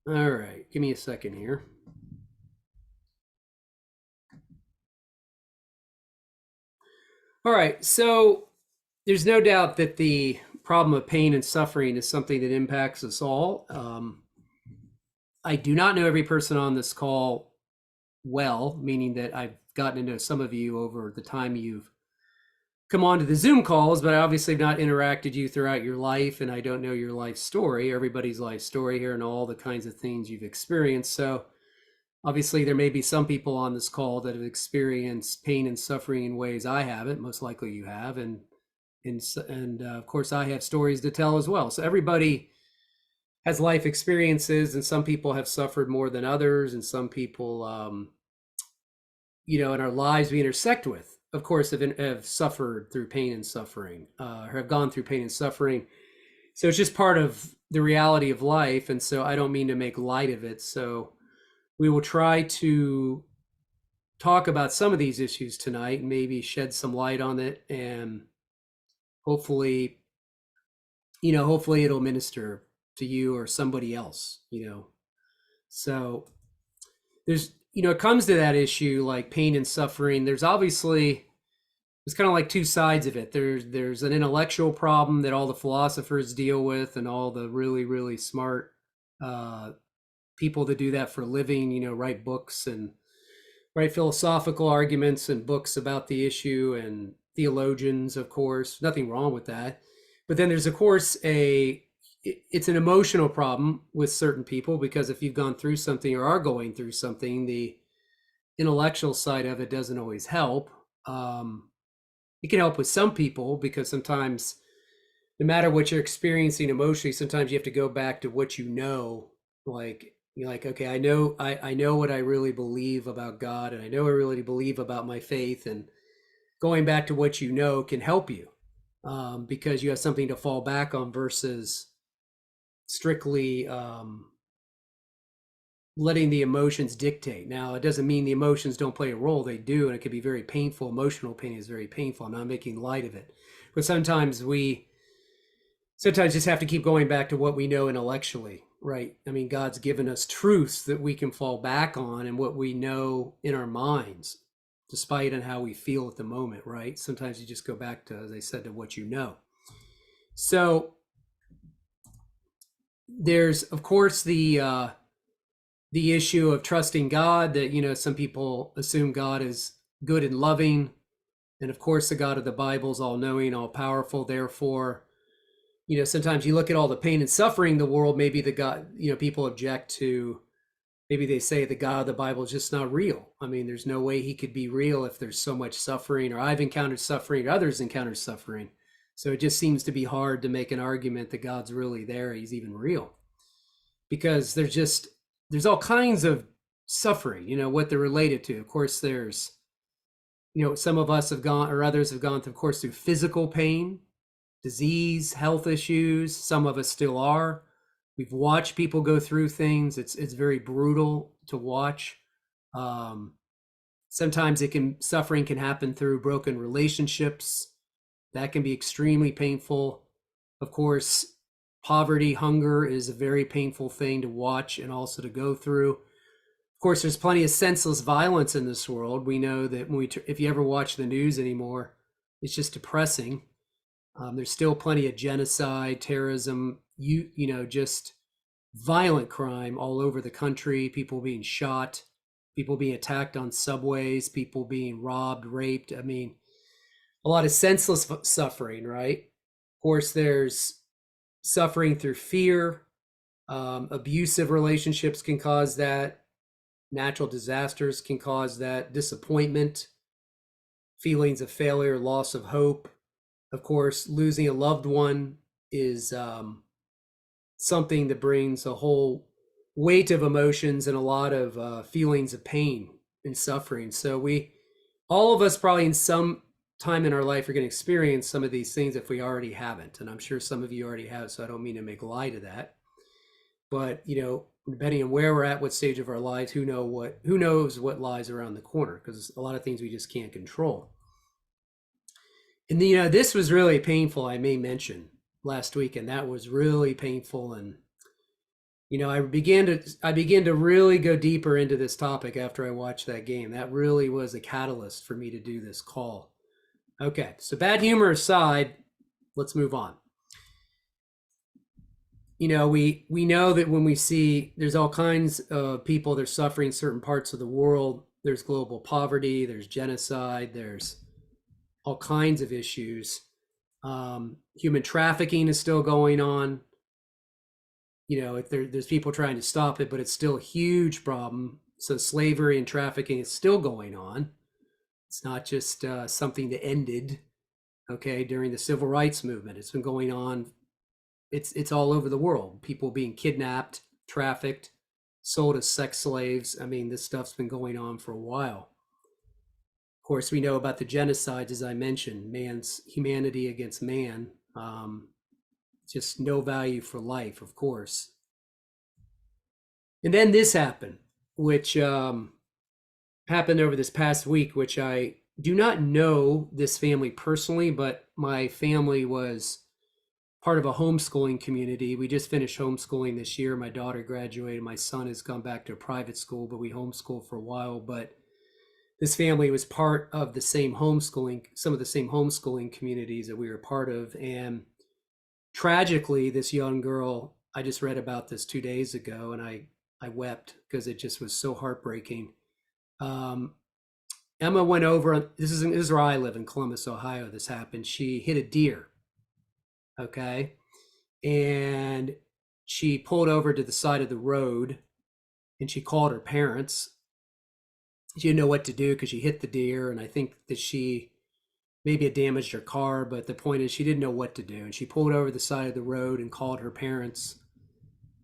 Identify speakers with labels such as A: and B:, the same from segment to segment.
A: All right, give me a second here. All right, so there's no doubt that the problem of pain and suffering is something that impacts us all. I do not know every person on this call well, meaning that I've gotten to know some of you over the time you've come on to the Zoom calls, but I obviously have not interacted you throughout your life, and I don't know your life story, everybody's life story here, and all the kinds of things you've experienced. So obviously, there may be some people on this call that have experienced pain and suffering in ways I haven't. Most likely, you have, and of course, I have stories to tell as well. So everybody has life experiences, and some people have suffered more than others, and some people, in our lives we intersect with, of course, have suffered through pain and suffering, or have gone through pain and suffering. So it's just part of the reality of life, and so I don't mean to make light of it. So we will try to talk about some of these issues tonight and maybe shed some light on it, and hopefully hopefully it'll minister to you or somebody else. So there's it comes to that issue like pain and suffering. There's kind of like two sides of it. There's an intellectual problem that all the philosophers deal with, and all the really really smart uh people that do that for a living, write books and write philosophical arguments and books about the issue, and theologians, of course, nothing wrong with that. But then there's of course it's an emotional problem with certain people, because if you've gone through something or are going through something, the intellectual side of it doesn't always help. It can help with some people, because sometimes, no matter what you're experiencing emotionally, sometimes you have to go back to what you know. Like you're like, okay, I know what I really believe about God, and I know what I really believe about my faith, and going back to what you know can help you, because you have something to fall back on versus strictly letting the emotions dictate. Now, it doesn't mean the emotions don't play a role. They do, and it can be very painful. Emotional pain is very painful. I'm not making light of it, but sometimes just have to keep going back to what we know intellectually, right? I mean, God's given us truths that we can fall back on, and what we know in our minds, despite on how we feel at the moment, right? Sometimes you just go back to, as I said, to what you know. So there's of course the issue of trusting God, that some people assume God is good and loving, and of course the God of the Bible is all knowing, all powerful. Therefore, sometimes you look at all the pain and suffering in the world, maybe the God, people object to, maybe they say the God of the Bible is just not real. I mean, there's no way he could be real if there's so much suffering, or I've encountered suffering, or others encounter suffering. So it just seems to be hard to make an argument that God's really there, he's even real, because there's all kinds of suffering, what they're related to. Of course, there's, some of us have gone, or others have gone through, of course, through physical pain, disease, health issues. Some of us still are. We've watched people go through things. It's very brutal to watch. Um, Sometimes suffering can happen through broken relationships. That can be extremely painful. Of course, poverty, hunger is a very painful thing to watch and also to go through. Of course, there's plenty of senseless violence in this world. We know that if you ever watch the news anymore, it's just depressing. There's still plenty of genocide, terrorism, just violent crime all over the country. People being shot, people being attacked on subways, people being robbed, raped. I mean, a lot of senseless suffering, right? Of course, there's suffering through fear. Abusive relationships can cause that. Natural disasters can cause that. Disappointment, feelings of failure, loss of hope. Of course, losing a loved one is something that brings a whole weight of emotions and a lot of feelings of pain and suffering. So all of us probably in some time in our life are going to experience some of these things if we already haven't. And I'm sure some of you already have, so I don't mean to make light of that. But, depending on where we're at, what stage of our lives, who knows what lies around the corner, because a lot of things we just can't control. And this was really painful, I may mention, last week, and that was really painful. And I began to really go deeper into this topic after I watched that game. That really was a catalyst for me to do this call. Okay, so bad humor aside, let's move on. We know that when we see there's all kinds of people that are suffering in certain parts of the world. There's global poverty, there's genocide, there's all kinds of issues. Human trafficking is still going on. There's people trying to stop it, but it's still a huge problem. So slavery and trafficking is still going on. It's not just something that ended, okay, during the civil rights movement. It's been going on. It's all over the world. People being kidnapped, trafficked, sold as sex slaves. I mean, this stuff's been going on for a while. Of course, we know about the genocides, as I mentioned, man's humanity against man. Just no value for life, of course. And then this happened, which happened over this past week, which I do not know this family personally, but my family was part of a homeschooling community. We just finished homeschooling this year. My daughter graduated. My son has gone back to a private school, but we homeschooled for a while. But this family was part of some of the same homeschooling communities that we were part of. And tragically, this young girl, I just read about this 2 days ago, and I wept because it just was so heartbreaking. Emma went over, this is where I live in Columbus, Ohio. This happened. She hit a deer. Okay. And she pulled over to the side of the road and she called her parents. She didn't know what to do because she hit the deer. And I think that maybe it damaged her car, but the point is she didn't know what to do. And she pulled over the side of the road and called her parents.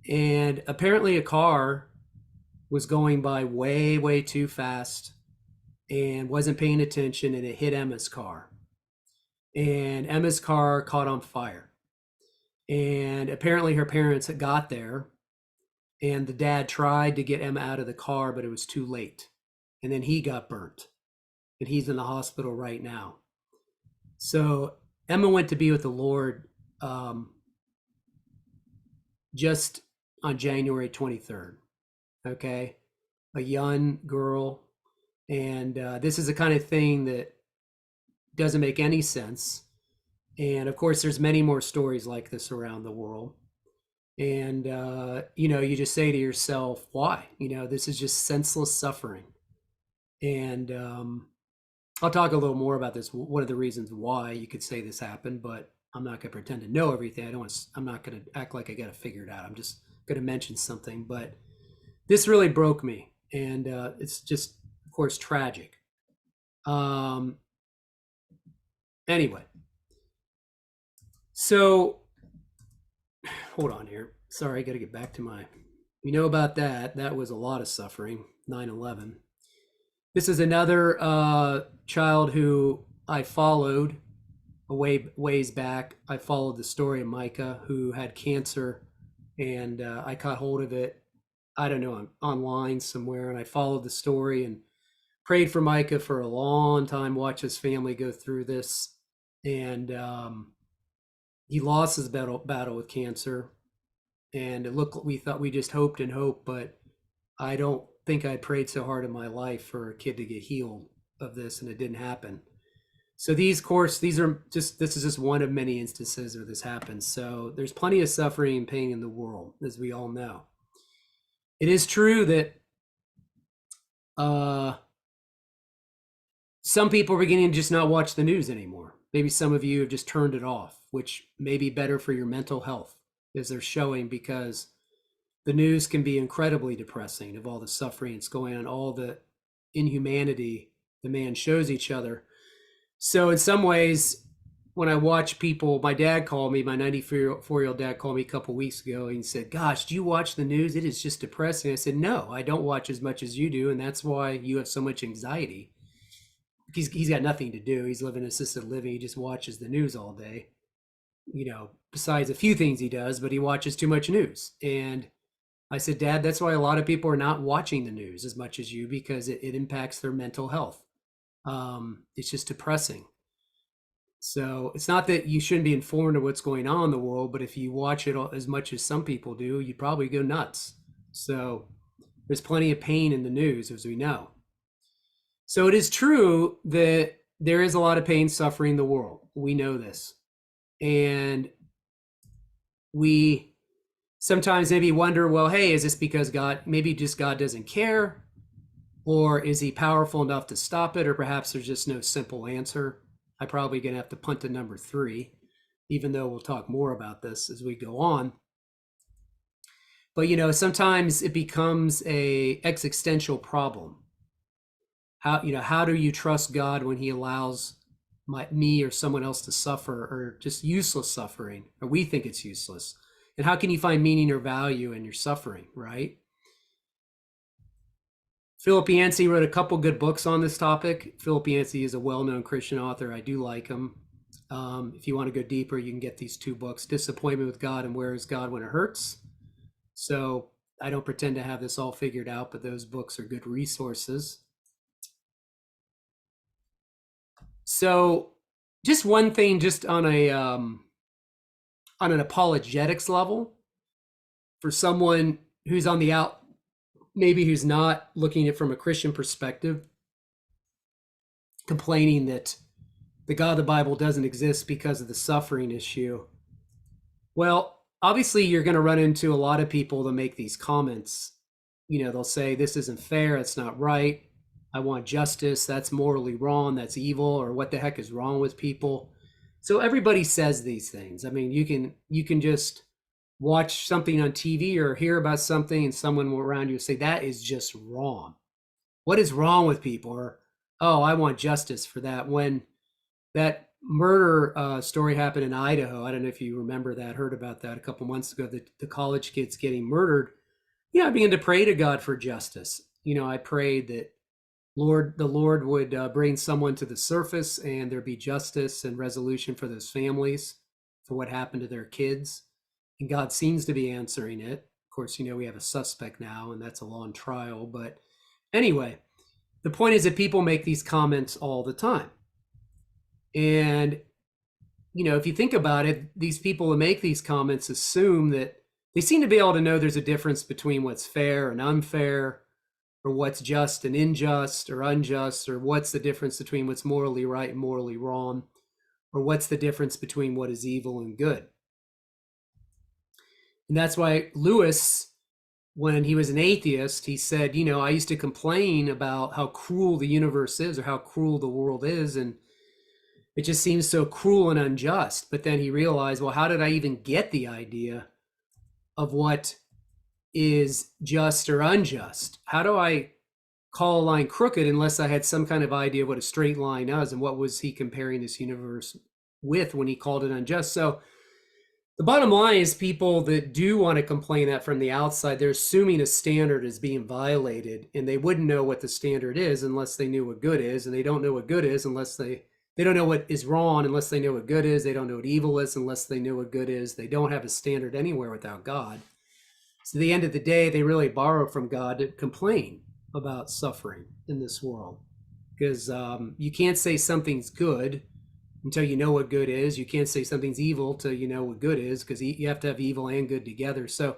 A: And apparently a car was going by way, way too fast and wasn't paying attention, and it hit Emma's car. And Emma's car caught on fire. And apparently her parents had got there, and the dad tried to get Emma out of the car, but it was too late. And then he got burnt, and he's in the hospital right now. So Emma went to be with the Lord just on January 23rd. Okay. A young girl. And this is the kind of thing that doesn't make any sense. And of course, there's many more stories like this around the world. And, you just say to yourself, why? This is just senseless suffering. And I'll talk a little more about this. What are the reasons why you could say this happened, but I'm not going to pretend to know everything. I'm not going to act like I got to figure it out. I'm just going to mention something, but this really broke me. And it's just, of course, tragic. Anyway, so hold on here. Sorry, I got to get back to about that. That was a lot of suffering, 9/11. This is another child who I followed a ways back. I followed the story of Micah, who had cancer, and I caught hold of it, I don't know, online somewhere, and I followed the story and prayed for Micah for a long time, watched his family go through this, and he lost his battle with cancer. And we just hoped and hoped, but I don't think I prayed so hard in my life for a kid to get healed of this, and it didn't happen. So this is just one of many instances where this happens. So there's plenty of suffering and pain in the world, as we all know. It is true that some people are beginning to just not watch the news anymore. Maybe some of you have just turned it off, which may be better for your mental health, as they're showing, because the news can be incredibly depressing of all the suffering that's going on, all the inhumanity the man shows each other. So in some ways, when I watch people, my 94-year-old dad called me a couple weeks ago and said, gosh, do you watch the news? It is just depressing. I said, no, I don't watch as much as you do. And that's why you have so much anxiety. He's got nothing to do. He's living assisted living. He just watches the news all day, besides a few things he does, but he watches too much news. And I said, Dad, that's why a lot of people are not watching the news as much as you, because it impacts their mental health. It's just depressing. So it's not that you shouldn't be informed of what's going on in the world, but if you watch it as much as some people do, you'd probably go nuts. So there's plenty of pain in the news, as we know. So it is true that there is a lot of pain, suffering in the world. We know this. And we sometimes maybe wonder, well, hey, is this because maybe just God doesn't care? Or is he powerful enough to stop it? Or perhaps there's just no simple answer. I'm probably going to have to punt to number 3, even though we'll talk more about this as we go on. But, sometimes it becomes a existential problem. How do you trust God when he allows me or someone else to suffer, or just useless suffering, or we think it's useless? And how can you find meaning or value in your suffering, right? Philip Yancey wrote a couple good books on this topic. Philip Yancey is a well-known Christian author. I do like him. If you want to go deeper, you can get these 2 books, Disappointment with God and Where is God When It Hurts. So I don't pretend to have this all figured out, but those books are good resources. So just one thing, just on an apologetics level, for someone who's on the out, maybe who's not looking at it from a Christian perspective, complaining that the God of the Bible doesn't exist because of the suffering issue. Well, obviously you're going to run into a lot of people that make these comments. They'll say, this isn't fair, it's not right, I want justice, that's morally wrong, that's evil, or what the heck is wrong with people? So everybody says these things. I mean, you can just watch something on TV or hear about something and someone around you say, that is just wrong. What is wrong with people? Or, oh, I want justice for that. When that murder story happened in Idaho, I don't know if you remember that, heard about that a couple months ago, the college kids getting murdered. I began to pray to God for justice. I prayed that the Lord would bring someone to the surface and there be justice and resolution for those families for what happened to their kids. And God seems to be answering it. Of course, we have a suspect now, and that's a long trial. But anyway, the point is that people make these comments all the time. And, if you think about it, these people who make these comments assume that they seem to be able to know there's a difference between what's fair and unfair, or what's just and unjust, or what's the difference between what's morally right and morally wrong, or what's the difference between what is evil and good. And that's why Lewis, when he was an atheist, he said, I used to complain about how cruel the universe is, or how cruel the world is, and it just seems so cruel and unjust. But then he realized, well, how did I even get the idea of what is just or unjust? How do I call a line crooked unless I had some kind of idea of what a straight line is, and what was he comparing this universe with when he called it unjust? So the bottom line is, people that do want to complain that from the outside, they're assuming a standard is being violated, and they wouldn't know what the standard is unless they knew what good is, and they don't know what good is unless they don't know what is wrong unless they know what good is. They don't know what evil is unless they know what good is. They don't have a standard anywhere without God. So at the end of the day, they really borrow from God to complain about suffering in this world, because you can't say something's good until you know what good is. You can't say something's evil till you know what good is, because you have to have evil and good together. So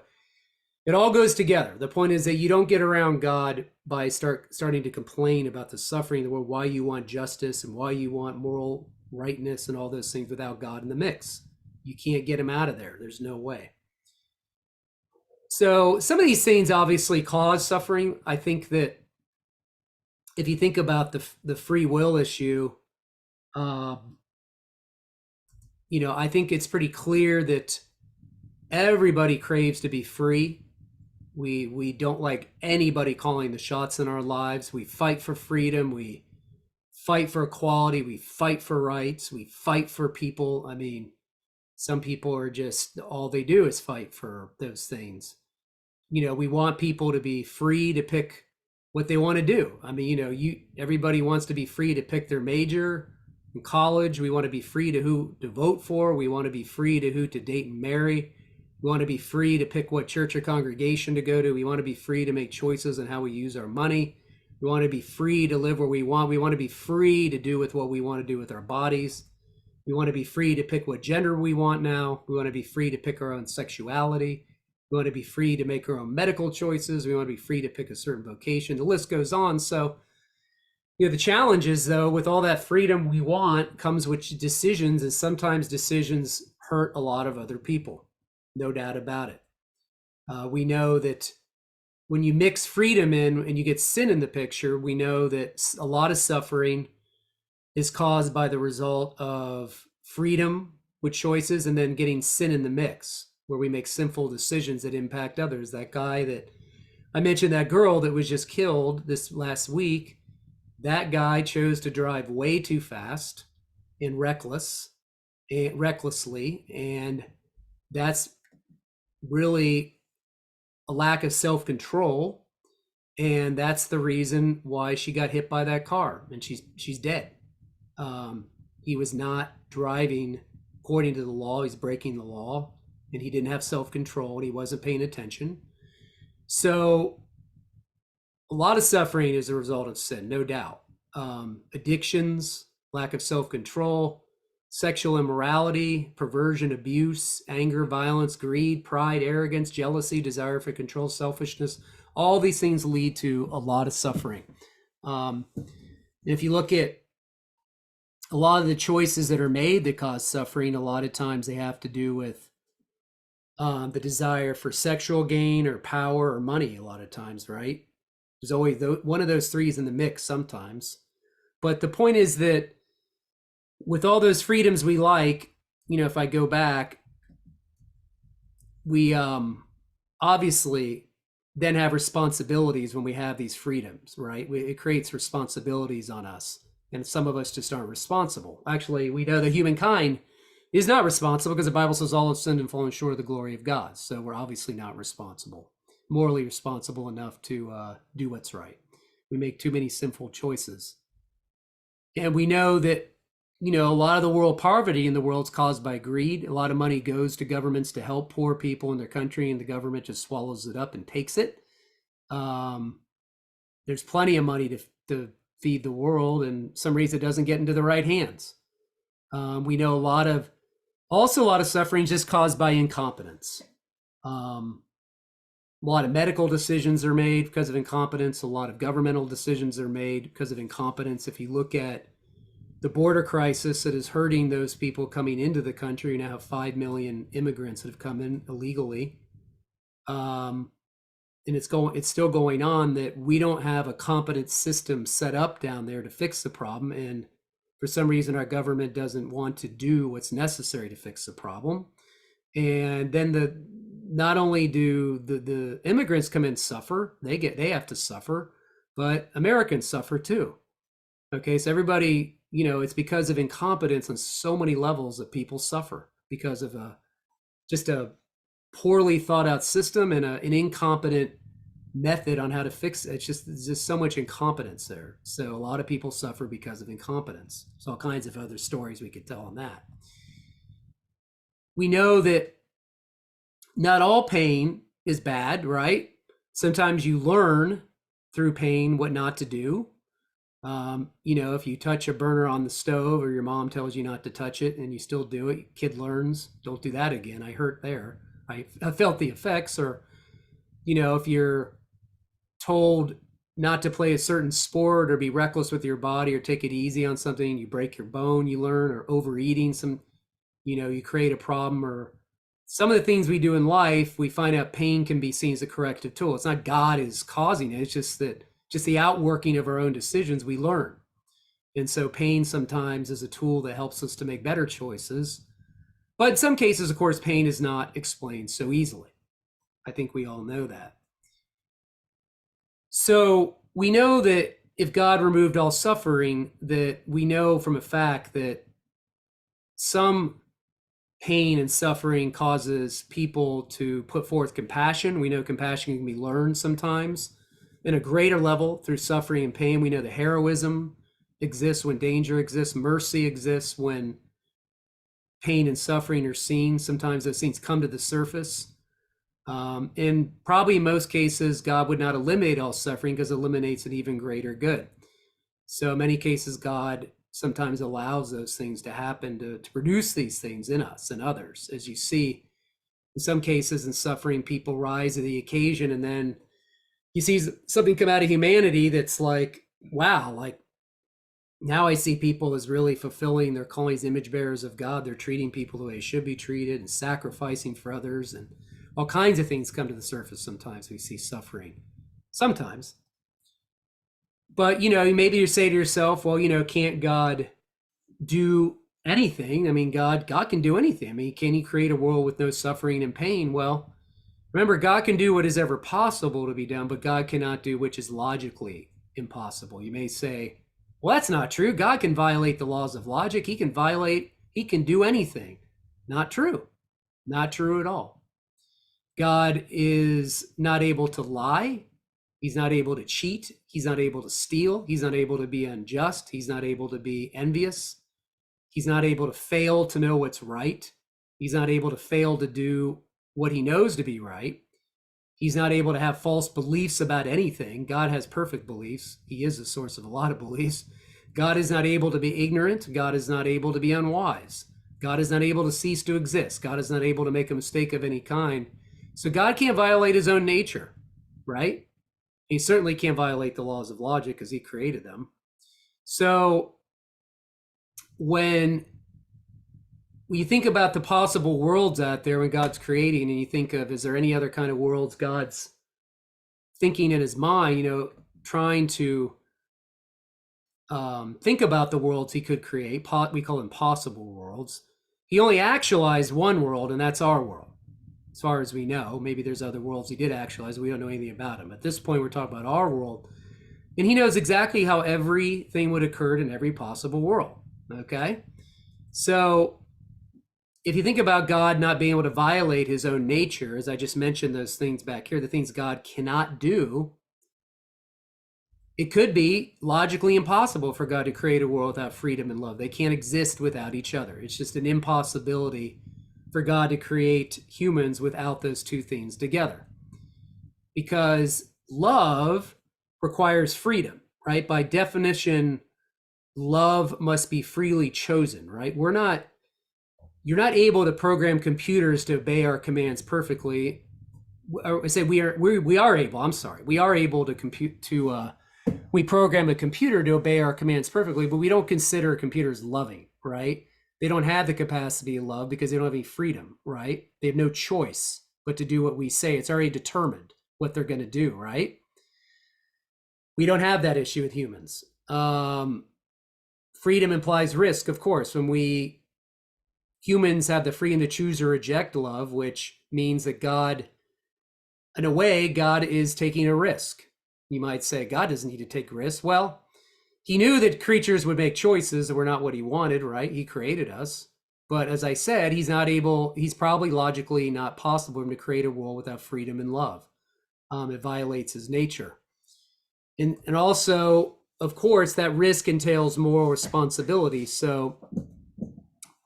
A: it all goes together. The point is that you don't get around God by starting to complain about the suffering in the world, why you want justice and why you want moral rightness and all those things without God in the mix. You can't get him out of there. There's no way. So some of these things obviously cause suffering. I think that if you think about the free will issue, I think it's pretty clear that everybody craves to be free. We don't like anybody calling the shots in our lives. We fight for freedom. We fight for equality. We fight for rights. We fight for people. I mean, some people are just, all they do is fight for those things. We want people to be free to pick what they want to do. I mean, everybody wants to be free to pick their major in college. We want to be free to who to vote for. We want to be free to who to date and marry. We want to be free to pick what church or congregation to go to. We want to be free to make choices on how we use our money. We want to be free to live where we want. We want to be free to do with what we want to do with our bodies. We want to be free to pick what gender we want now. We want to be free to pick our own sexuality. We want to be free to make our own medical choices. We want to be free to pick a certain vocation. The list goes on. So, the challenge is, though, with all that freedom we want comes with decisions, and sometimes decisions hurt a lot of other people. No doubt about it. We know that when you mix freedom in and you get sin in the picture, we know that a lot of suffering is caused by the result of freedom with choices and then getting sin in the mix, where we make sinful decisions that impact others. That guy that I mentioned, that girl that was just killed this last week, that guy chose to drive way too fast and recklessly, and that's really a lack of self-control, and that's the reason why she got hit by that car, and she's dead. He was not driving according to the law. He's breaking the law, and he didn't have self-control, and he wasn't paying attention. So a lot of suffering is a result of sin, no doubt. Addictions, lack of self-control, sexual immorality, perversion, abuse, anger, violence, greed, pride, arrogance, jealousy, desire for control, selfishness. All these things lead to a lot of suffering. If you look at a lot of the choices that are made that cause suffering, a lot of times they have to do with the desire for sexual gain or power or money. A lot of times, right? There's always one of those three is in the mix sometimes. But the point is that with all those freedoms we like, if I go back, we obviously then have responsibilities when we have these freedoms, right? It creates responsibilities on us. And some of us just aren't responsible. Actually, we know that humankind is not responsible because the Bible says all have sinned and fallen short of the glory of God. So we're obviously not responsible, morally responsible enough to do what's right. We make too many sinful choices. And we know that, a lot of the world poverty in the world is caused by greed. A lot of money goes to governments to help poor people in their country, and the government just swallows it up and takes it. There's plenty of money to feed the world, and some reason it doesn't get into the right hands. We know a lot of suffering just caused by incompetence. A lot of medical decisions are made because of incompetence. A lot of governmental decisions are made because of incompetence. If you look at the border crisis that is hurting those people coming into the country, you now have 5 million immigrants that have come in illegally. And it's still going on, that we don't have a competent system set up down there to fix the problem. And for some reason, our government doesn't want to do what's necessary to fix the problem. And then not only do the immigrants come in and suffer, they have to suffer, but Americans suffer too. Okay, so everybody, it's because of incompetence on so many levels that people suffer because of just a poorly thought out system and an incompetent method on how to fix it. There's just so much incompetence there. So a lot of people suffer because of incompetence. There's all kinds of other stories we could tell on that. We know that not all pain is bad, right? Sometimes you learn through pain what not to do. If you touch a burner on the stove, or your mom tells you not to touch it and you still do it, kid learns, don't do that again. I hurt there. I felt the effects. Or, if you're told not to play a certain sport or be reckless with your body or take it easy on something, you break your bone, you learn. Or overeating you create a problem. Or some of the things we do in life, we find out pain can be seen as a corrective tool. It's not God is causing it. It's just the outworking of our own decisions we learn. And so pain sometimes is a tool that helps us to make better choices. But in some cases, of course, pain is not explained so easily. I think we all know that. So we know that if God removed all suffering, that we know from a fact that some pain and suffering causes people to put forth compassion. We know compassion can be learned sometimes in a greater level through suffering and pain. We know that heroism exists when danger exists. Mercy exists when pain and suffering are seen. Sometimes those things come to the surface. And probably in most cases, God would not eliminate all suffering because it eliminates an even greater good. So in many cases, God sometimes allows those things to happen to produce these things in us and others. As you see, in some cases in suffering, people rise to the occasion, and then you see something come out of humanity that's like, wow, like now I see people as really fulfilling their calling as image bearers of God. They're treating people the way they should be treated and sacrificing for others, and all kinds of things come to the surface. Sometimes we see suffering, sometimes. But, maybe you say to yourself, well, can't God do anything? I mean, God can do anything. I mean, can he create a world with no suffering and pain? Well, remember, God can do what is ever possible to be done, but God cannot do which is logically impossible. You may say, well, that's not true. God can violate the laws of logic. He can do anything. Not true. Not true at all. God is not able to lie. He's not able to cheat. He's not able to steal. He's not able to be unjust. He's not able to be envious. He's not able to fail to know what's right. He's not able to fail to do what he knows to be right. He's not able to have false beliefs about anything. God has perfect beliefs. He is the source of a lot of beliefs. God is not able to be ignorant. God is not able to be unwise. God is not able to cease to exist. God is not able to make a mistake of any kind. So God can't violate his own nature, right? He certainly can't violate the laws of logic because he created them. So when you think about the possible worlds out there when God's creating, and you think of, is there any other kind of worlds God's thinking in his mind, trying to think about the worlds he could create, we call them possible worlds. He only actualized one world, and that's our world. As far as we know, maybe there's other worlds he did actualize. We don't know anything about him. At this point, we're talking about our world. And he knows exactly how everything would occur in every possible world. Okay? So if you think about God not being able to violate his own nature, as I just mentioned those things back here, the things God cannot do, it could be logically impossible for God to create a world without freedom and love. They can't exist without each other. It's just an impossibility for God to create humans without those two things together. Because love requires freedom, right? By definition, love must be freely chosen, right? You're not able to program computers to obey our commands perfectly. I say we are able, I'm sorry. We are able to we program a computer to obey our commands perfectly, but we don't consider computers loving, right? They don't have the capacity to love because they don't have any freedom, right? They have no choice but to do what we say. It's already determined what they're going to do, right? We don't have that issue with humans. Freedom implies risk, of course. When humans have the freedom to choose or reject love, which means that God, in a way, God is taking a risk. You might say, God doesn't need to take risks. Well, he knew that creatures would make choices that were not what he wanted, right? He created us. But as I said, he's probably logically not possible for him to create a world without freedom and love. It violates his nature. And also, of course, that risk entails moral responsibility. So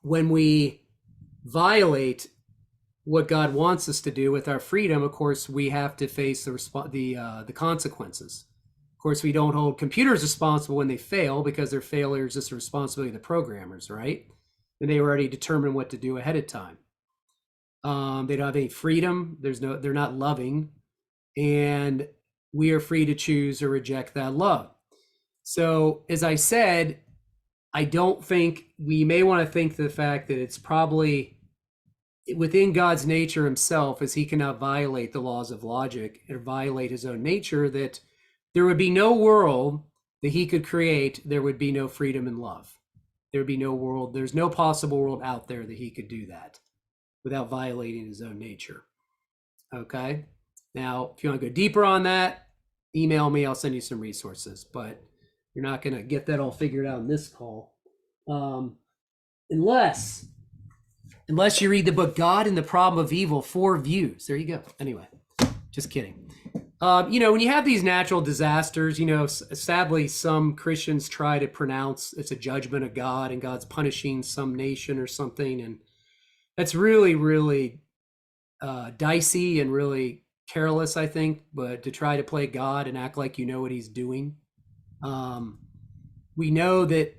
A: when we violate what God wants us to do with our freedom, of course, we have to face the consequences. Of course, we don't hold computers responsible when they fail because their failure is just the responsibility of the programmers, right? And they already determined what to do ahead of time. They don't have any freedom. They're not loving, and we are free to choose or reject that love. So, as I said, I don't think we may want to think the fact that it's probably within God's nature himself, as he cannot violate the laws of logic or violate his own nature, that there would be no world that he could create. There would be no freedom and love. There would be no world. There's no possible world out there that he could do that without violating his own nature. Okay. Now, if you want to go deeper on that, email me. I'll send you some resources, but you're not going to get that all figured out in this call. Unless you read the book, God and the Problem of Evil, 4 Views. There you go. Anyway, just kidding. When you have these natural disasters, sadly, some Christians try to pronounce it's a judgment of God and God's punishing some nation or something. And that's really, really dicey and really careless, I think. But to try to play God and act like you know what he's doing. We know that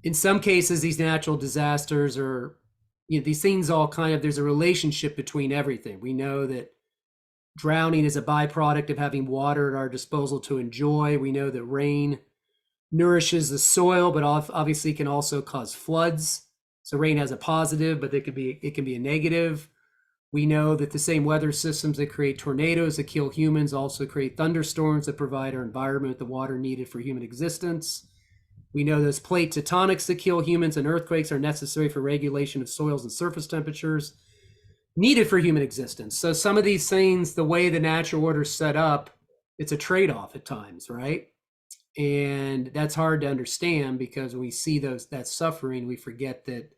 A: in some cases, these natural disasters are, these things all kind of, there's a relationship between everything. We know that drowning is a byproduct of having water at our disposal to enjoy. We know that rain nourishes the soil, but obviously can also cause floods. So rain has a positive, but it can be a negative. We know that the same weather systems that create tornadoes that kill humans also create thunderstorms that provide our environment with the water needed for human existence. We know those plate tectonics that kill humans and earthquakes are necessary for regulation of soils and surface temperatures needed for human existence. So some of these things, the way the natural order is set up, it's a trade-off at times, right? And that's hard to understand because when we see that suffering, we forget that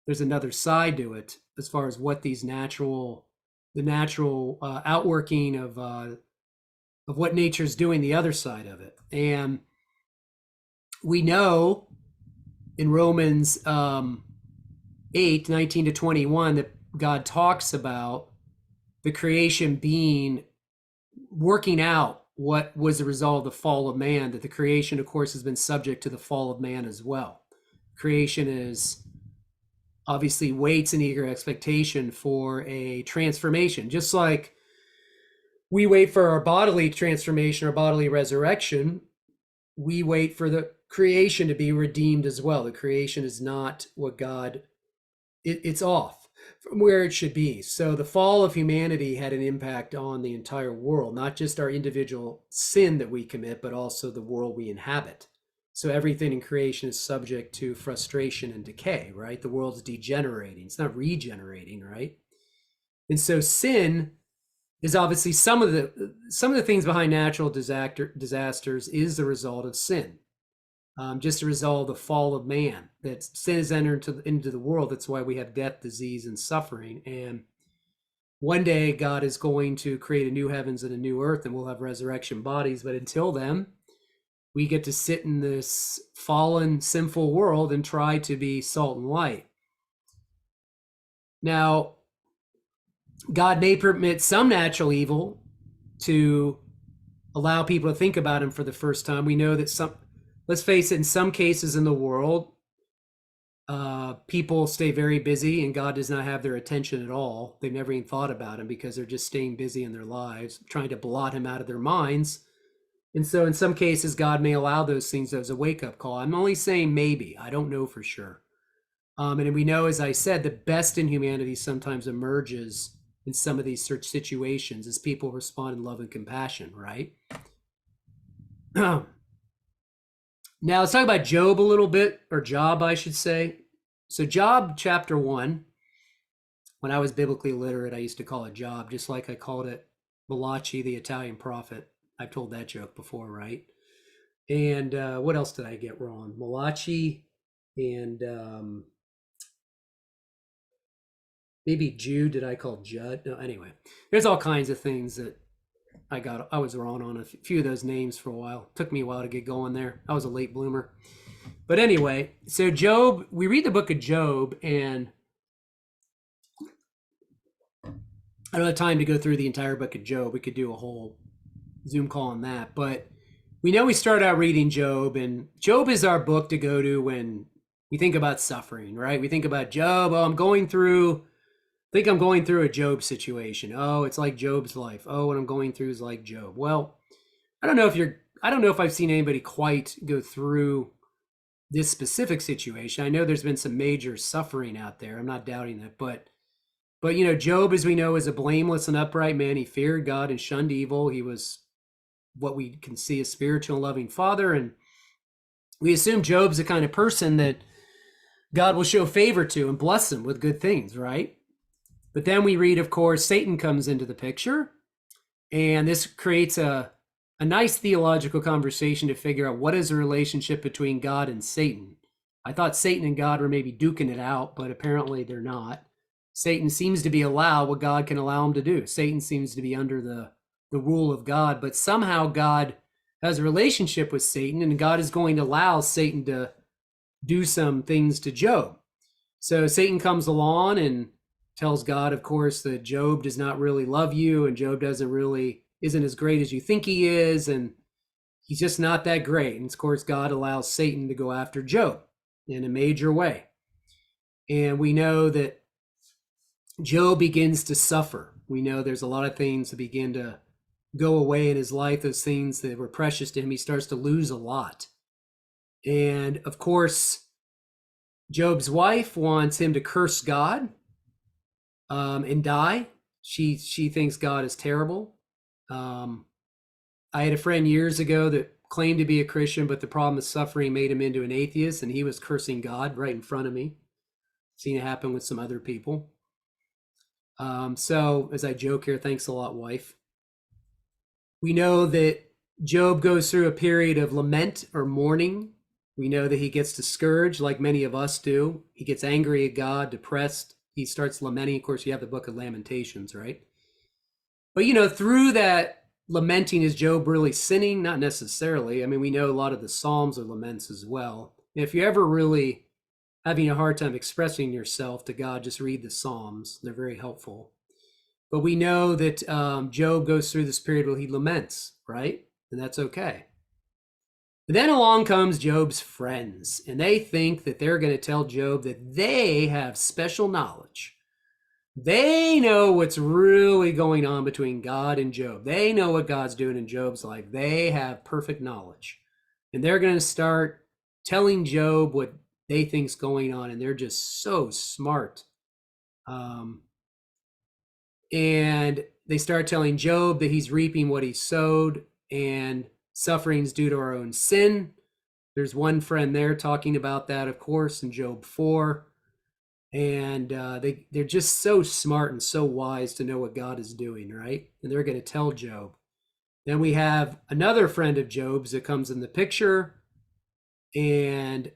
A: there's another side to it as far as what the natural outworking of what nature's doing, the other side of it. And we know in Romans 8:19-21 that God talks about the creation being working out what was the result of the fall of man, that the creation, of course, has been subject to the fall of man as well. Creation is obviously waits in eager expectation for a transformation, just like we wait for our bodily transformation or bodily resurrection. We wait for the creation to be redeemed as well. The creation is not what God, it's off from where it should be. So the fall of humanity had an impact on the entire world, not just our individual sin that we commit, but also the world we inhabit. So everything in creation is subject to frustration and decay, right? The world's degenerating. It's not regenerating, right? And so sin is obviously some of the things behind natural disasters is the result of sin. Just a result of the fall of man, that sin has entered into the world. That's why we have death, disease, and suffering. And one day God is going to create a new heavens and a new earth, and we'll have resurrection bodies. But until then, we get to sit in this fallen, sinful world and try to be salt and light. Now, God may permit some natural evil to allow people to think about him for the first time. We know that let's face it, in some cases in the world, people stay very busy and God does not have their attention at all. They've never even thought about him because they're just staying busy in their lives, trying to blot him out of their minds. And so in some cases, God may allow those things as a wake-up call. I'm only saying maybe. I don't know for sure. And we know, as I said, the best in humanity sometimes emerges in some of these such situations as people respond in love and compassion, right? Now, let's talk about Job a little bit, or Job, I should say. So Job chapter 1, when I was biblically literate, I used to call it Job, just like I called it Malachi, the Italian prophet. I've told that joke before, right? And what else did I get wrong? Malachi and maybe Jude. Did I call Judd? No, anyway, there's all kinds of things that I was wrong on a few of those names for a while. Took me a while to get going there. I was a late bloomer. But anyway, so Job, we read the book of Job, and I don't have time to go through the entire book of Job. We could do a whole Zoom call on that. But we know we start out reading Job, and Job is our book to go to when we think about suffering, right? We think about Job. Oh, I'm going through a Job situation. Oh, it's like Job's life. Oh, what I'm going through is like Job. Well, I don't know if I've seen anybody quite go through this specific situation. I know there's been some major suffering out there. I'm not doubting that, but Job, as we know, is a blameless and upright man. He feared God and shunned evil. He was what we can see a spiritual and loving father, and we assume Job's the kind of person that God will show favor to and bless him with good things, right? But then we read, of course, Satan comes into the picture, and this creates a nice theological conversation to figure out what is the relationship between God and Satan. I thought Satan and God were maybe duking it out, but apparently they're not. Satan seems to be allowed what God can allow him to do. Satan seems to be under the rule of God, but somehow God has a relationship with Satan, and God is going to allow Satan to do some things to Job. So Satan comes along and tells God, of course, that Job does not really love you, and Job isn't as great as you think he is, and he's just not that great. And of course, God allows Satan to go after Job. in a major way. And we know that Job begins to suffer. We know there's a lot of things that begin to go away in his life, those things that were precious to him. He starts to lose a lot. And of course, Job's wife wants him to curse God and die. She thinks God is terrible. I had a friend years ago that claimed to be a Christian, but the problem of suffering made him into an atheist, and he was cursing God right in front of me. Seen it happen with some other people. So as I joke here, thanks a lot, wife. We know that Job goes through a period of lament or mourning. We know that he gets discouraged like many of us do. He gets angry at God, depressed. He starts lamenting. Of course, you have the book of Lamentations, right? But, through that lamenting, is Job really sinning? Not necessarily. I mean, we know a lot of the Psalms are laments as well. If you're ever really having a hard time expressing yourself to God, just read the Psalms. They're very helpful. But we know that Job goes through this period where he laments, right? And that's okay. But then along comes Job's friends, and they think that they're going to tell Job that they have special knowledge. They know what's really going on between God and Job. They know what God's doing in Job's life. They have perfect knowledge. And they're going to start telling Job what they think's going on, and they're just so smart. And they start telling Job that he's reaping what he sowed, and sufferings due to our own sin. There's one friend there talking about that, of course, in Job 4. And they're just so smart and so wise to know what God is doing, right? And they're going to tell Job. Then we have another friend of Job's that comes in the picture, and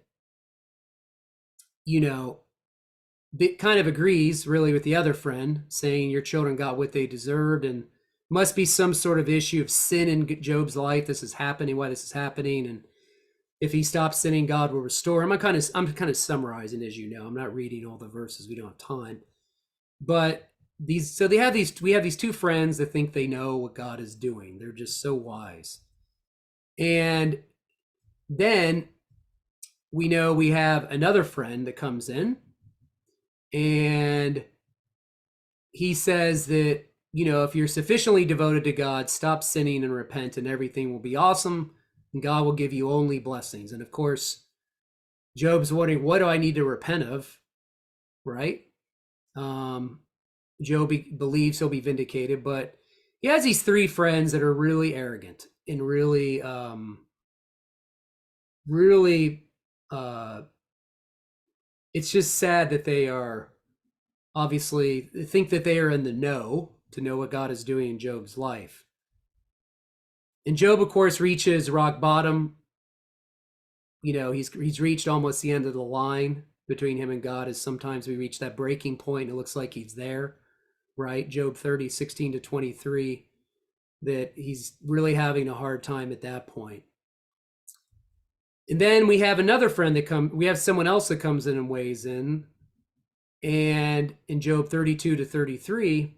A: it kind of agrees really with the other friend, saying your children got what they deserved, and must be some sort of issue of sin in Job's life. This is happening, why this is happening, and if he stops sinning, God will restore him. I'm kind of summarizing, as you know. I'm not reading all the verses. We don't have time. But we have these two friends that think they know what God is doing. They're just so wise. And then we know we have another friend that comes in, and he says that, if you're sufficiently devoted to God, stop sinning and repent, and everything will be awesome, and God will give you only blessings. And of course, Job's wondering, what do I need to repent of? Right? Job believes he'll be vindicated, but he has these three friends that are really arrogant and really it's just sad that they are obviously think that they are in the know to know what God is doing in Job's life. And Job, of course, reaches rock bottom. He's reached almost the end of the line between him and God, as sometimes we reach that breaking point and it looks like he's there, right? Job 30, 16 to 23, that he's really having a hard time at that point. And then we have another friend we have someone else that comes in and weighs in, and in Job 32 to 33,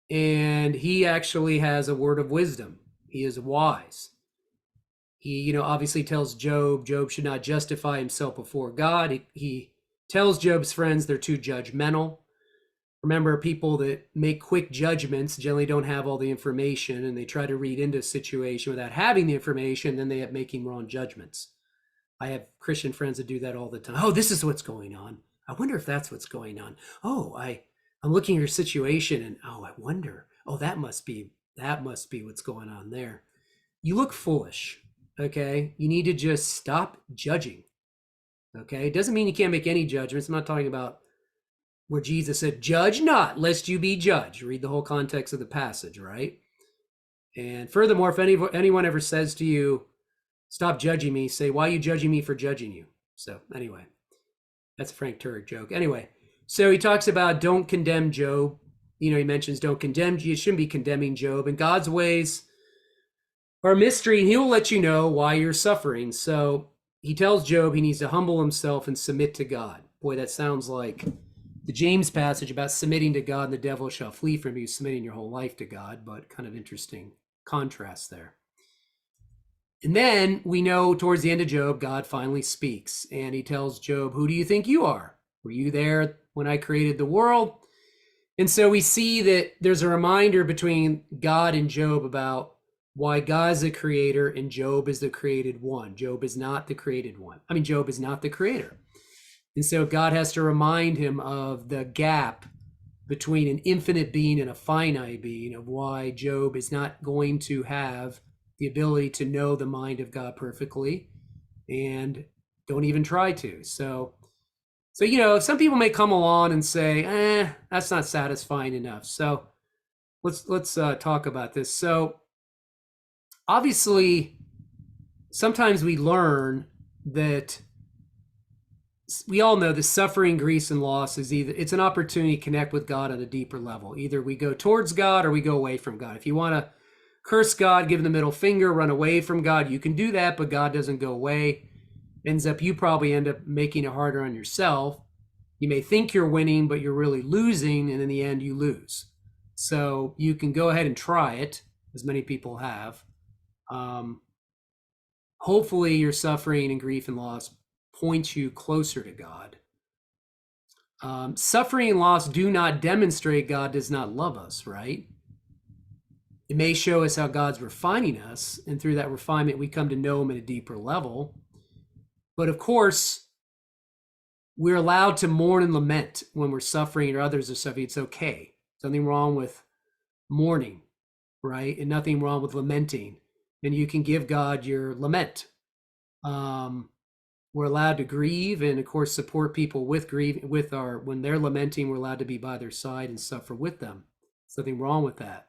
A: and he actually has a word of wisdom. He is wise. He, obviously tells Job should not justify himself before God. He tells Job's friends they're too judgmental. Remember, people that make quick judgments generally don't have all the information, and they try to read into a situation without having the information, then they end up making wrong judgments. I have Christian friends that do that all the time. Oh, this is what's going on. I wonder if that's what's going on. Oh, I'm looking at your situation, and I wonder. Oh, that must be what's going on there. You look foolish. Okay, you need to just stop judging. Okay, it doesn't mean you can't make any judgments. I'm not talking about where Jesus said, "Judge not, lest you be judged." Read the whole context of the passage, right? And furthermore, if anyone ever says to you, "Stop judging me," say, "Why are you judging me for judging you?" So anyway, that's a Frank Turek joke. Anyway, so he talks about don't condemn Job. He mentions don't condemn. You shouldn't be condemning Job. And God's ways are a mystery, and he will let you know why you're suffering. So he tells Job he needs to humble himself and submit to God. Boy, that sounds like the James passage about submitting to God and the devil shall flee from you, submitting your whole life to God, but kind of interesting contrast there. And then we know towards the end of Job, God finally speaks and he tells Job, who do you think you are? Were you there when I created the world? And so we see that there's a reminder between God and Job about why God is the creator and Job is the created one. Job is not the created one. I mean, Job is not the creator. And so God has to remind him of the gap between an infinite being and a finite being, of why Job is not going to have the ability to know the mind of God perfectly, and don't even try to. So some people may come along and say, that's not satisfying enough. So let's talk about this. So obviously, sometimes we learn that we all know the suffering, grief, and loss is it's an opportunity to connect with God on a deeper level. Either we go towards God or we go away from God. If you want to curse God, give him the middle finger, run away from God, you can do that, but God doesn't go away. You probably end up making it harder on yourself. You may think you're winning, but you're really losing, and in the end, you lose. So you can go ahead and try it, as many people have. Hopefully, your suffering and grief and loss points you closer to God. Suffering and loss do not demonstrate God does not love us, right? It may show us how God's refining us, and through that refinement, we come to know him at a deeper level. But of course, we're allowed to mourn and lament when we're suffering or others are suffering. It's okay. There's nothing wrong with mourning, right? And nothing wrong with lamenting. And you can give God your lament. We're allowed to grieve and, of course, support people with grief, when they're lamenting, we're allowed to be by their side and suffer with them. There's nothing wrong with that.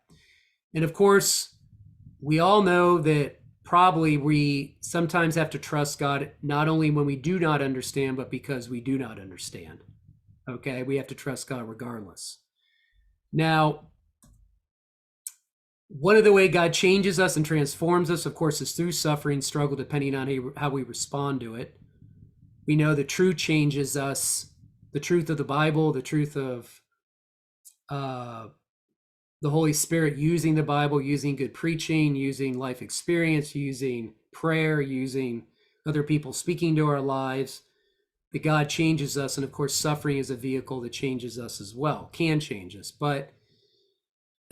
A: And of course, we all know that probably we sometimes have to trust God, not only when we do not understand, but because we do not understand. Okay, we have to trust God regardless. Now, one of the way God changes us and transforms us, of course, is through suffering, struggle, depending on how we respond to it. We know the truth changes us, the truth of the Bible, the truth of the Holy Spirit, using the Bible, using good preaching, using life experience, using prayer, using other people speaking to our lives, that God changes us. And of course, suffering is a vehicle that changes us as well, can change us. But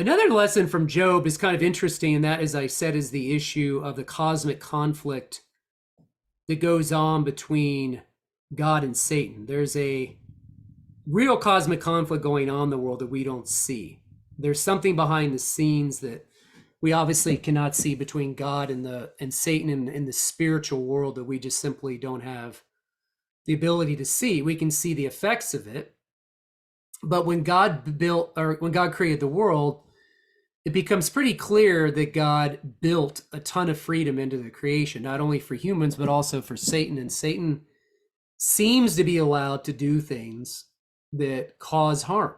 A: another lesson from Job is kind of interesting, and that, as I said, is the issue of the cosmic conflict that goes on between God and Satan. There's a real cosmic conflict going on in the world that we don't see. There's something behind the scenes that we obviously cannot see between God and Satan in the spiritual world that we just simply don't have the ability to see. We can see the effects of it, but when God created the world, it becomes pretty clear that God built a ton of freedom into the creation, not only for humans, but also for Satan. And Satan seems to be allowed to do things that cause harm.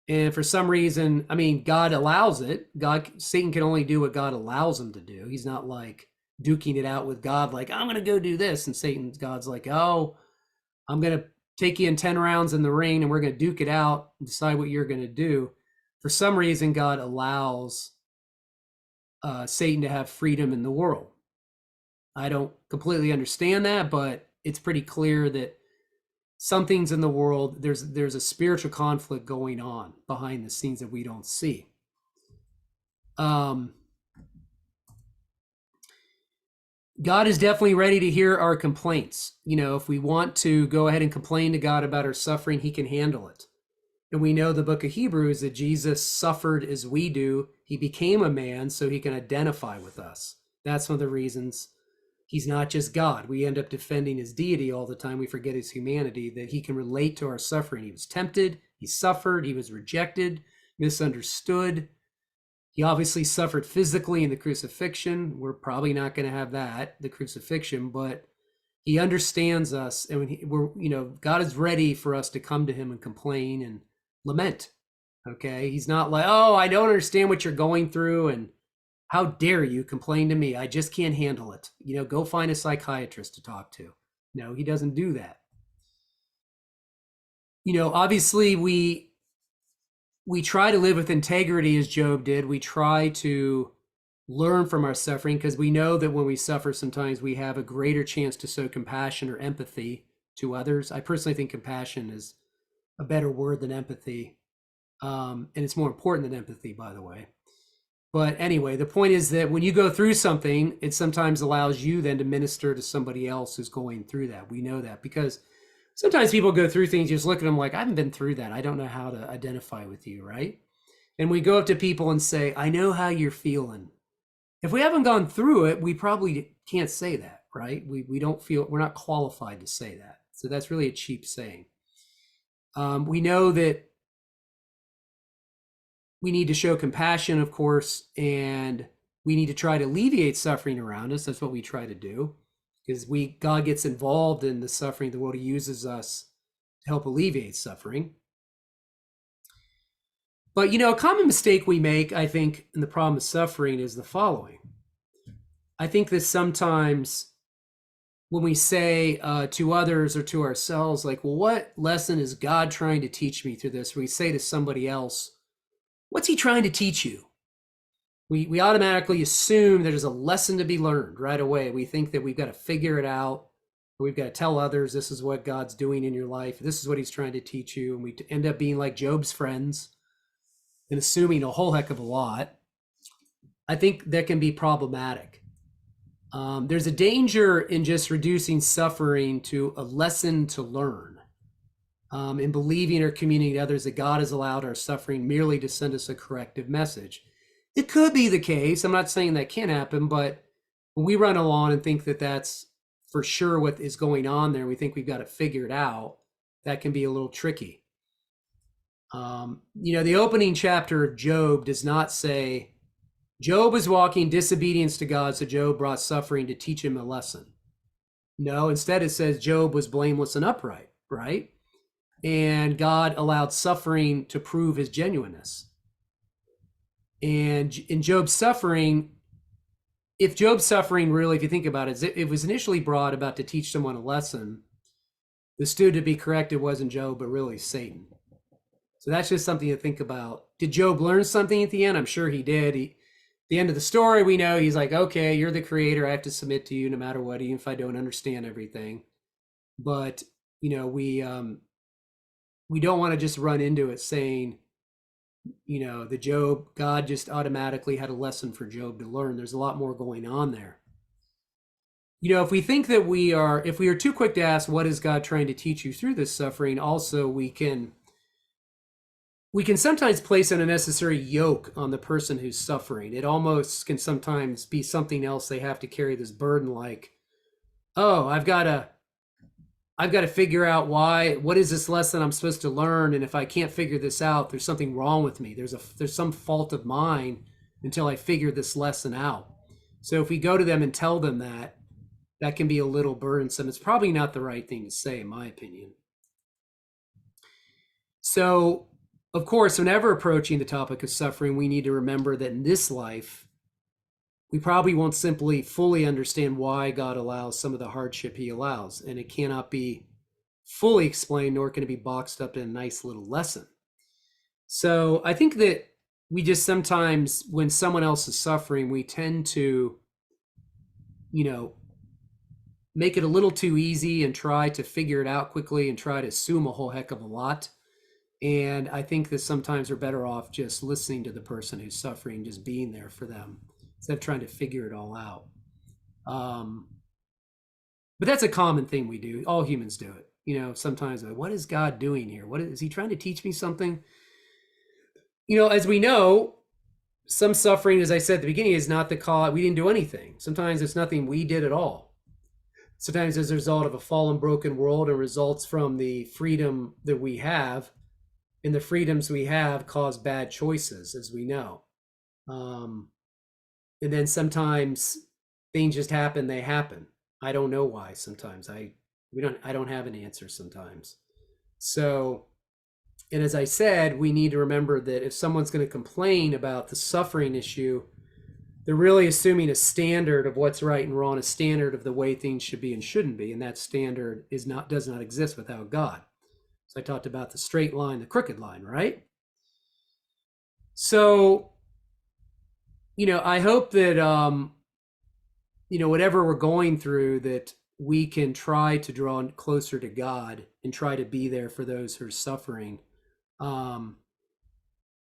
A: And for some reason, I mean, God allows it. Satan can only do what God allows him to do. He's not like duking it out with God, like, I'm going to go do this. And God's like, oh, I'm going to take you in 10 rounds in the ring and we're going to duke it out and decide what you're going to do. For some reason, God allows Satan to have freedom in the world. I don't completely understand that, but it's pretty clear that some things in the world, there's a spiritual conflict going on behind the scenes that we don't see. God is definitely ready to hear our complaints. If we want to go ahead and complain to God about our suffering, he can handle it. And we know the book of Hebrews that Jesus suffered as we do. He became a man so he can identify with us. That's one of the reasons he's not just God. We end up defending his deity all the time. We forget his humanity, that he can relate to our suffering. He was tempted, he suffered, he was rejected, misunderstood. He obviously suffered physically in the crucifixion. We're probably not going to have that, the crucifixion, but he understands us. And when God is ready for us to come to him and complain and lament. Okay. He's not like, oh, I don't understand what you're going through, and how dare you complain to me? I just can't handle it. Go find a psychiatrist to talk to. No, he doesn't do that. Obviously we try to live with integrity as Job did. We try to learn from our suffering, because we know that when we suffer, sometimes we have a greater chance to show compassion or empathy to others. I personally think compassion is a better word than empathy. And it's more important than empathy, by the way. But anyway, the point is that when you go through something, it sometimes allows you then to minister to somebody else who's going through that. We know that because sometimes people go through things, you just look at them like, I haven't been through that. I don't know how to identify with you, right? And we go up to people and say, I know how you're feeling. If we haven't gone through it, we probably can't say that, right? We don't feel, we're not qualified to say that. So that's really a cheap saying. We know that we need to show compassion, of course, and we need to try to alleviate suffering around us. That's what we try to do, because God gets involved in the suffering of the world. He uses us to help alleviate suffering. But, a common mistake we make, I think, in the problem of suffering is the following. I think that sometimes when we say to others or to ourselves, like, well, what lesson is God trying to teach me through this? We say to somebody else, what's he trying to teach you? We automatically assume there's a lesson to be learned right away. We think that we've got to figure it out. We've got to tell others this is what God's doing in your life. This is what he's trying to teach you. And we end up being like Job's friends and assuming a whole heck of a lot. I think that can be problematic. There's a danger in just reducing suffering to a lesson to learn, in believing or communicating to others that God has allowed our suffering merely to send us a corrective message. It could be the case. I'm not saying that can't happen, but when we run along and think that that's for sure what is going on there, we think we've got it figured out, that can be a little tricky. The opening chapter of Job does not say, Job was walking disobedience to God, so Job brought suffering to teach him a lesson. No, instead it says Job was blameless and upright, right? And God allowed suffering to prove his genuineness. And in Job's suffering, if Job's suffering really, if you think about it, it was initially brought about to teach someone a lesson, the student to be corrected wasn't Job, but really Satan. So that's just something to think about. Did Job learn something at the end? I'm sure he did. At the end of the story, we know he's like, okay, you're the creator. I have to submit to you no matter what, even if I don't understand everything. But, we don't want to just run into it saying, God just automatically had a lesson for Job to learn. There's a lot more going on there. If we think that if we are too quick to ask, what is God trying to teach you through this suffering? Also, we can sometimes place an unnecessary yoke on the person who's suffering. It almost can sometimes be something else. They have to carry this burden like, oh, I've got to figure out what is this lesson I'm supposed to learn? And if I can't figure this out, there's something wrong with me. There's some fault of mine until I figure this lesson out. So if we go to them and tell them that can be a little burdensome. It's probably not the right thing to say, in my opinion. So, of course, whenever approaching the topic of suffering, we need to remember that in this life, we probably won't simply fully understand why God allows some of the hardship he allows, and it cannot be fully explained, nor can it be boxed up in a nice little lesson. So I think that we just sometimes, when someone else is suffering, we tend to, make it a little too easy and try to figure it out quickly and try to assume a whole heck of a lot. And I think that sometimes we're better off just listening to the person who's suffering, just being there for them, instead of trying to figure it all out. But that's a common thing we do. All humans do it. Sometimes, what is God doing here? Is he trying to teach me something? As we know, some suffering, as I said at the beginning, is not the cause. We didn't do anything. Sometimes it's nothing we did at all. Sometimes as a result of a fallen, broken world, and results from the freedom that we have. And the freedoms we have cause bad choices, as we know. And then sometimes things just happen, they happen. I don't know why sometimes. I don't have an answer sometimes. So, and as I said, we need to remember that if someone's going to complain about the suffering issue, they're really assuming a standard of what's right and wrong, a standard of the way things should be and shouldn't be. And that standard does not exist without God. So I talked about the straight line, the crooked line, right? So I hope that whatever we're going through, that we can try to draw closer to God and try to be there for those who are suffering. Um,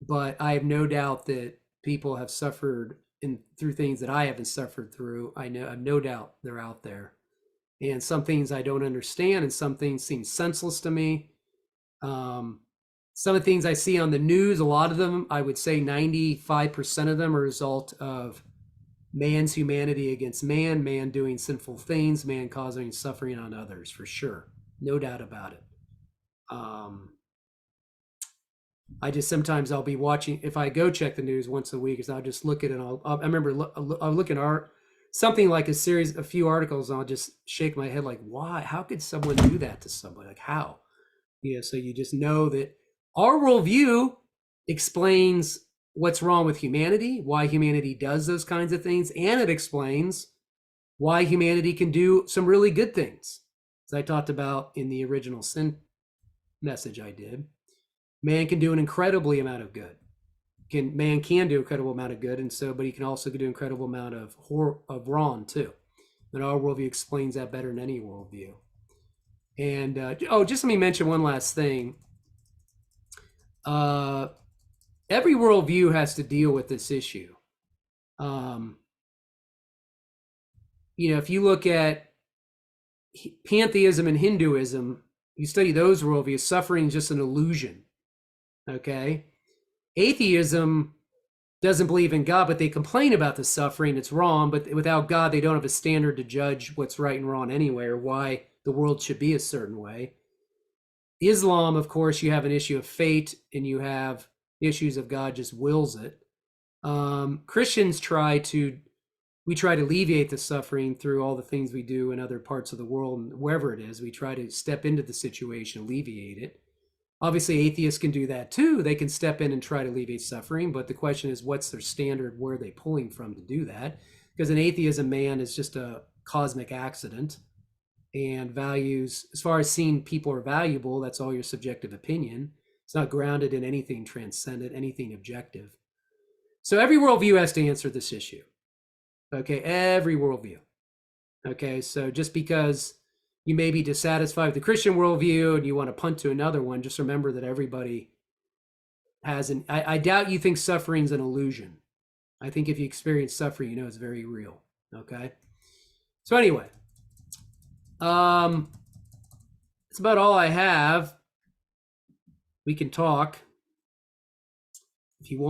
A: but I have no doubt that people have suffered through things that I haven't suffered through. I have no doubt they're out there, and some things I don't understand, and some things seem senseless to me. Um, some of the things I see on the news, a lot of them, I would say 95% of them are a result of man's humanity against man, man doing sinful things, man causing suffering on others, for sure. No doubt about it. Um, I just sometimes I'll be watching, if I go check the news once a week, is I'll just look at it. I remember I'll look at something like a few articles, and I'll just shake my head like, why? How could someone do that to somebody? Like, how? So you just know that our worldview explains what's wrong with humanity, why humanity does those kinds of things, and it explains why humanity can do some really good things. As I talked about in the original sin message I did, man can do an incredibly amount of good. Man can do an incredible amount of good, but he can also do an incredible amount of wrong too. And our worldview explains that better than any worldview. And just let me mention one last thing. Every worldview has to deal with this issue. If you look at pantheism and Hinduism, you study those worldviews, suffering is just an illusion. Okay? Atheism doesn't believe in God, but they complain about the suffering. It's wrong, but without God, they don't have a standard to judge what's right and wrong anyway, or why the world should be a certain way. Islam, of course, you have an issue of fate, and you have issues of God just wills it. Christians try to alleviate the suffering through all the things we do in other parts of the world, and wherever it is, we try to step into the situation, alleviate it. Obviously, atheists can do that too. They can step in and try to alleviate suffering, but the question is, what's their standard? Where are they pulling from to do that? Because an atheism man is just a cosmic accident, and values, as far as seeing people are valuable, that's all your subjective opinion. It's not grounded in anything transcendent, anything objective. So every worldview has to answer this issue. Okay, every worldview. Okay, so just because you may be dissatisfied with the Christian worldview and you want to punt to another one, just remember that everybody has I doubt you think suffering's an illusion. I think if you experience suffering, you know it's very real. Okay. So anyway, that's about all I have. We can talk if you want.